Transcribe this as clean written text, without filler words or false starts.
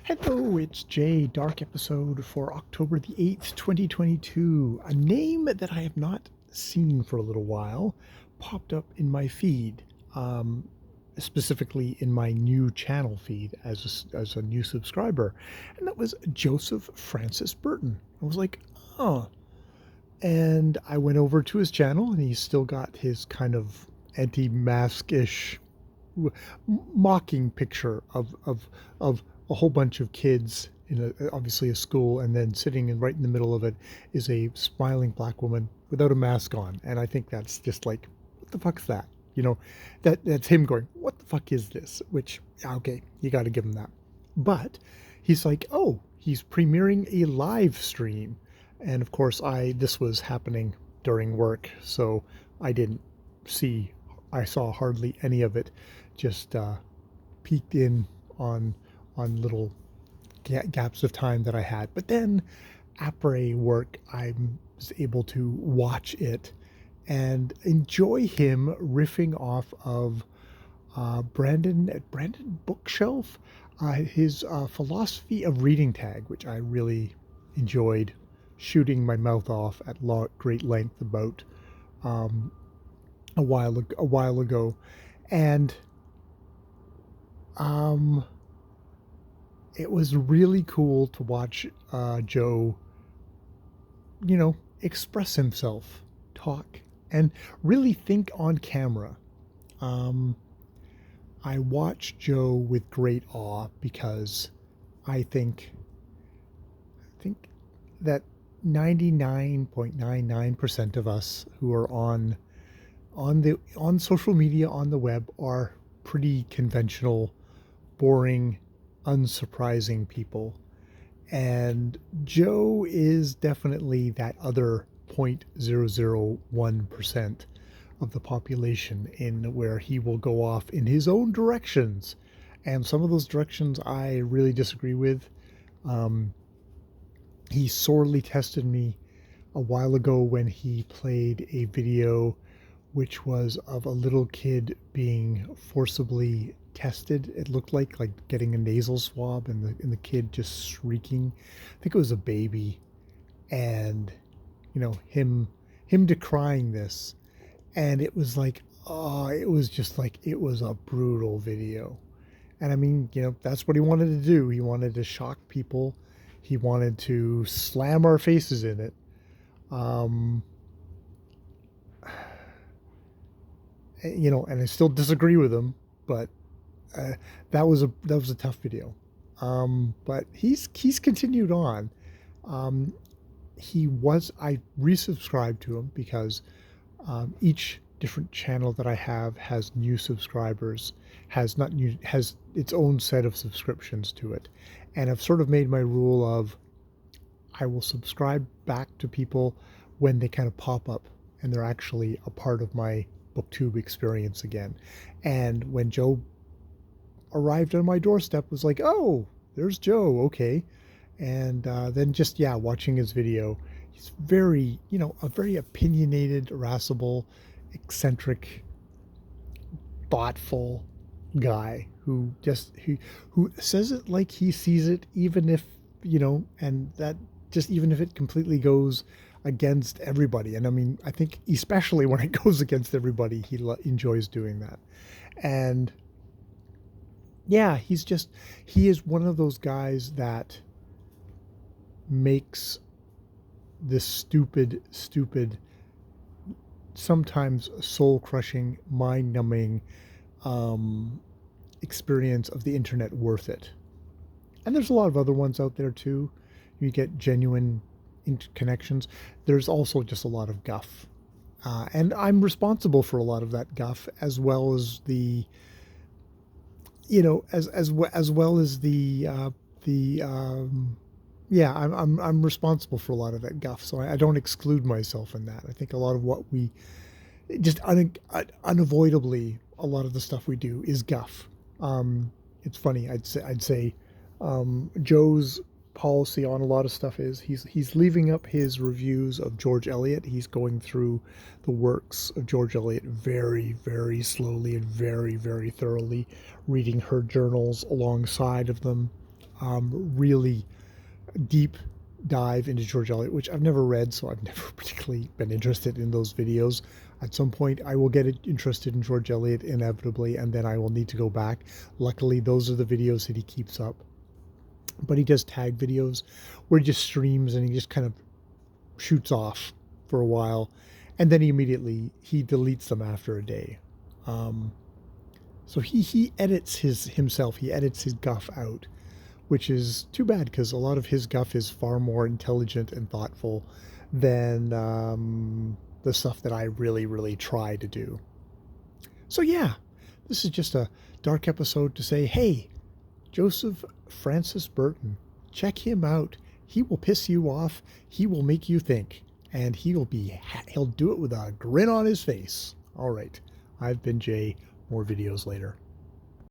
Hello, it's Jay, Dark episode for October the 8th, 2022. A name that I have not seen for a little while popped up in my feed, specifically in my new channel feed as a new subscriber, and that was Joseph Francis Burton. I was like, oh. And I went over to his channel, and he's still got his kind of anti-mask-ish mocking picture of a whole bunch of kids in obviously a school, and then sitting in right in the middle of it is a smiling black woman without a mask on. And I think that's just like, what the fuck's that? You know, that's him going, what the fuck is this? Which, okay, you got to give him that. But he's like, oh, he's premiering a live stream, and of course this was happening during work, so I didn't see. I saw hardly any of it. Just peeked in on little gaps of time that I had. But then, après work, I was able to watch it and enjoy him riffing off of Brandon Bookshelf, his philosophy of reading tag, which I really enjoyed shooting my mouth off at great length about a while ago, and it was really cool to watch Joe, express himself, talk, and really think on camera. I watch Joe with great awe because I think that 99.99% of us who are on social media, on the web, are pretty conventional, boring, unsurprising people. And Joe is definitely that other 0.001% of the population, in where he will go off in his own directions. And some of those directions I really disagree with. He sorely tested me a while ago when he played a video which was of a little kid being forcibly tested. It looked like getting a nasal swab, and the kid just shrieking. I think it was a baby, and him decrying this, and it was like, oh, it was just like, it was a brutal video. And I mean, that's what he wanted to do. He wanted to shock people. He wanted to slam our faces in it. And I still disagree with him, but that was a tough video. But he's continued on. I resubscribed to him because each different channel that I have has new subscribers, has its own set of subscriptions to it, and I've sort of made my rule of, I will subscribe back to people when they kind of pop up and they're actually a part of my booktube experience again. And when Joe arrived on my doorstep, was like, oh, there's Joe, okay. And then just, watching his video, he's very, a very opinionated, irascible, eccentric, thoughtful guy who says it like he sees it, even if, and that just, even if it completely goes against everybody. And I mean, I think especially when it goes against everybody, he enjoys doing that. And yeah, he is one of those guys that makes this stupid, sometimes soul-crushing, mind-numbing experience of the internet worth it. And there's a lot of other ones out there too. You get genuine connections. There's also just a lot of guff, and I'm responsible for a lot of that guff, as well as the, as well as I'm responsible for a lot of that guff. So I don't exclude myself in that. I think a lot of what we just unavoidably, a lot of the stuff we do is guff. It's funny. I'd say Joe's policy on a lot of stuff is he's leaving up his reviews of George Eliot. He's going through the works of George Eliot very, very slowly and very, very thoroughly, reading her journals alongside of them, really deep dive into George Eliot, which I've never read, so I've never particularly been interested in those videos. At some point, I will get interested in George Eliot inevitably, and then I will need to go back. Luckily, those are the videos that he keeps up. But he does tag videos where he just streams and he just kind of shoots off for a while, and then he deletes them after a day. So he edits himself. He edits his guff out, which is too bad because a lot of his guff is far more intelligent and thoughtful than the stuff that I really try to do. So yeah, this is just a dark episode to say, hey, Joseph Francis Burton, check him out. He will piss you off. He will make you think, and he'll do it with a grin on his face. All right, I've been Jay. More videos later.